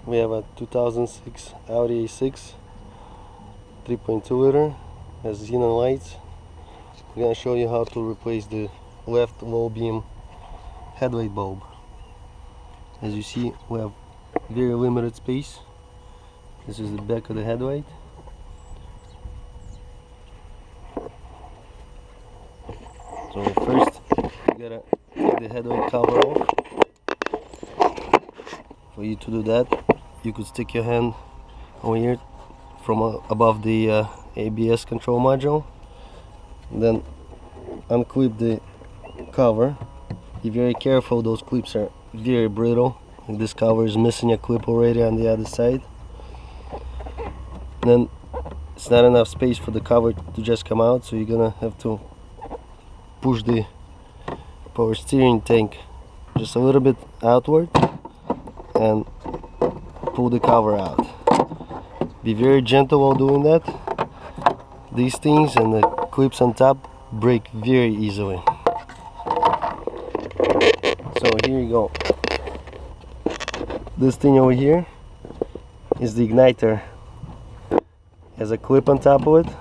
We have a 2006 Audi A6 3.2 liter, has xenon lights. I'm going to show you how to replace the left low beam headlight bulb. As you see, we have very limited space. This is the back of the headlight. So first you gotta take the headlight cover off. For you to do that, you could stick your hand over here from above the ABS control module, and then unclip the cover. Be very careful, those clips are very brittle. Like this cover is missing a clip already on the other side. Then it's not enough space for the cover to just come out, so you're gonna have to push the power steering tank just a little bit outward and pull the cover out. Be very gentle while doing that. These things and the clips on top break very easily. So here you go. This thing over here is the igniter. Has a clip on top of it.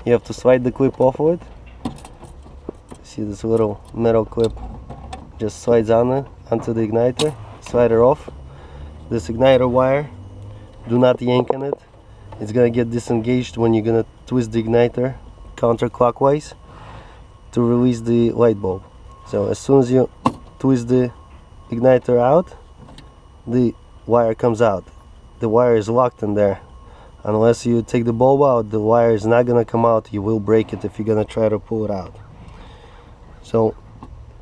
You have to slide the clip off of it. See this little metal clip just slides on onto the igniter. Slide it off. This igniter wire, do not yank on it. It's gonna get disengaged when you're gonna twist the igniter counterclockwise to release the light bulb. So as soon as you twist the igniter out, the wire comes out. The wire is locked in there. Unless you take the bulb out, the wire is not gonna come out. You will break it if you're gonna try to pull it out. So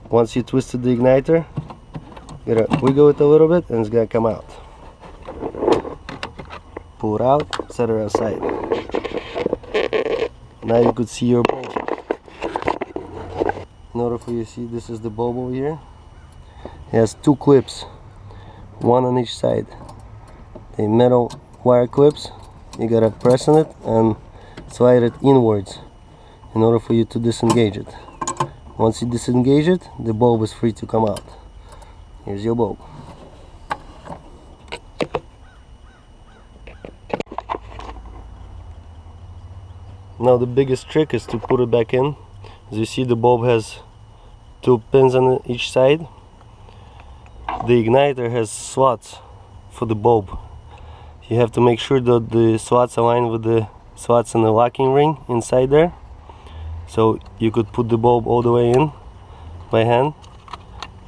once you twisted the igniter, you gotta wiggle it a little bit and it's gonna come out. Pull it out, set it aside. Now you could see your bulb. In order for you to see, this is the bulb over here. It has two clips, one on each side. The metal wire clips, you gotta press on it and slide it inwards in order for you to disengage it. Once you disengage it, the bulb is free to come out. Here's your bulb. Now the biggest trick is to put it back in. As you see, the bulb has two pins on each side. The igniter has slots for the bulb. You have to make sure that the slots align with the slots in the locking ring inside there. So you could put the bulb all the way in by hand.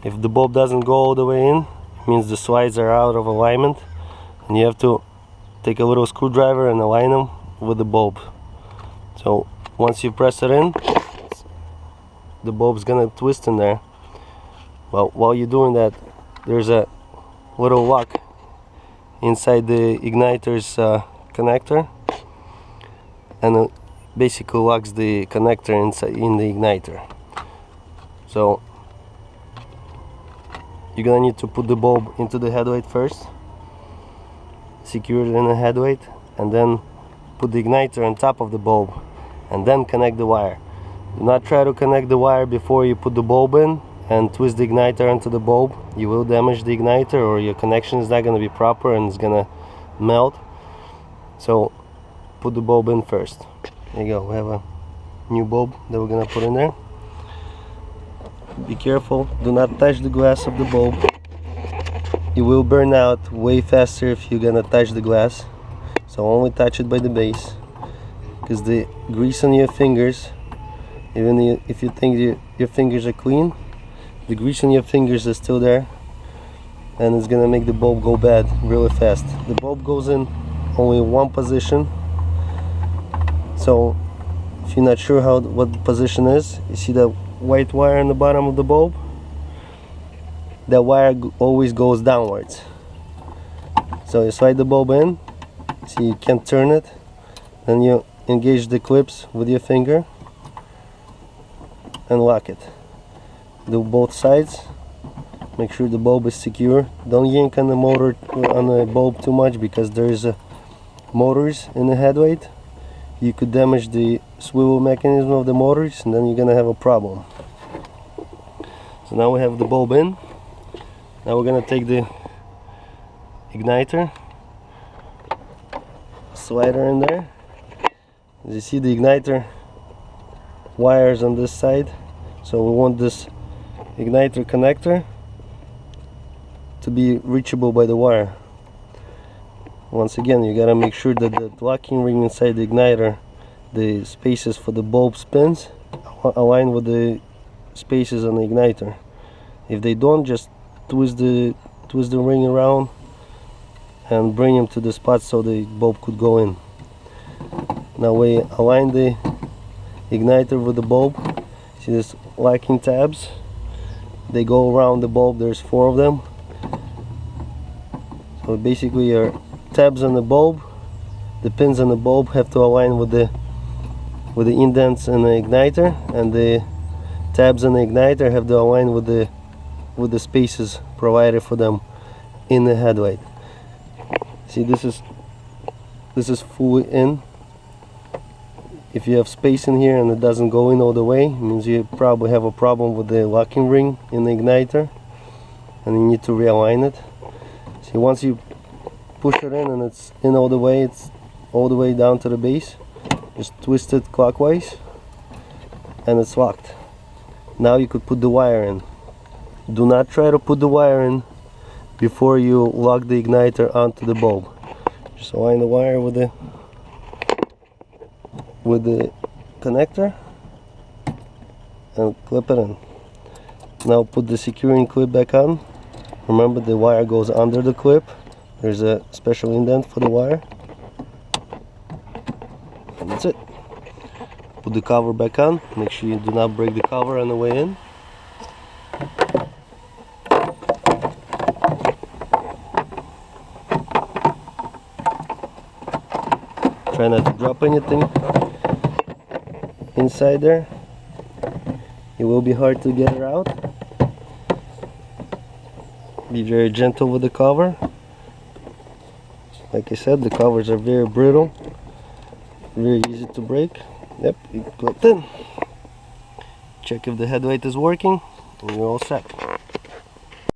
If the bulb doesn't go all the way in, it means the slides are out of alignment, and you have to take a little screwdriver and align them with the bulb. So once you press it in, the bulb's gonna twist in there. Well, while you're doing that, there's a little lock inside the igniter's connector, and it basically locks the connector inside in the igniter. So you're gonna need to put the bulb into the headlight first, secure it in the headlight, and then put the igniter on top of the bulb, and then connect the wire. Do not try to connect the wire before you put the bulb in and twist the igniter onto the bulb. You will damage the igniter, or your connection is not going to be proper and it's going to melt. So put the bulb in first. There you go, we have a new bulb that we're going to put in there. Be careful, do not touch the glass of the bulb. You will burn out way faster if you're going to touch the glass. So only touch it by the base, because the grease on your fingers, even if you think your fingers are clean, the grease on your fingers is still there, and it's gonna make the bulb go bad really fast. The bulb goes in only one position, so if you're not sure what the position is, you see that white wire on the bottom of the bulb? That wire always goes downwards. So you slide the bulb in, see you can't turn it, then you engage the clips with your finger and lock it. Do both sides, make sure the bulb is secure. Don't yank on the motor, on the bulb too much, because there is motors in the headlight. You could damage the swivel mechanism of the motors, and then you're gonna have a problem. So now we have the bulb in. Now we're gonna take the igniter slider in there. As you see, the igniter wires on this side, so we want this igniter connector to be reachable by the wire. Once again, you gotta make sure that the locking ring inside the igniter, the spaces for the bulb spins align with the spaces on the igniter. If they don't, just twist the ring around and bring them to the spot so the bulb could go in. Now we align the igniter with the bulb. See these locking tabs? They go around the bulb. There's 4 of them. So basically your tabs on the bulb, the pins on the bulb have to align with the indents in the igniter, and the tabs on the igniter have to align with the spaces provided for them in the headlight. See, this is fully in. If you have space in here and it doesn't go in all the way, it means you probably have a problem with the locking ring in the igniter and you need to realign it. See, once you push it in and it's in all the way, it's all the way down to the base, just twist it clockwise and it's locked. Now you could put the wire in. Do not try to put the wire in before you lock the igniter onto the bulb. Just align the wire with the connector and clip it in. Now put the securing clip back on. Remember, the wire goes under the clip. There's a special indent for the wire. And that's it. Put the cover back on. Make sure you do not break the cover on the way in. Try not to drop anything inside there. It will be hard to get it out. Be very gentle with the cover. Like I said, the covers are very brittle, very easy to break. Yep, you clipped in. Check if the headlight is working and you're all set.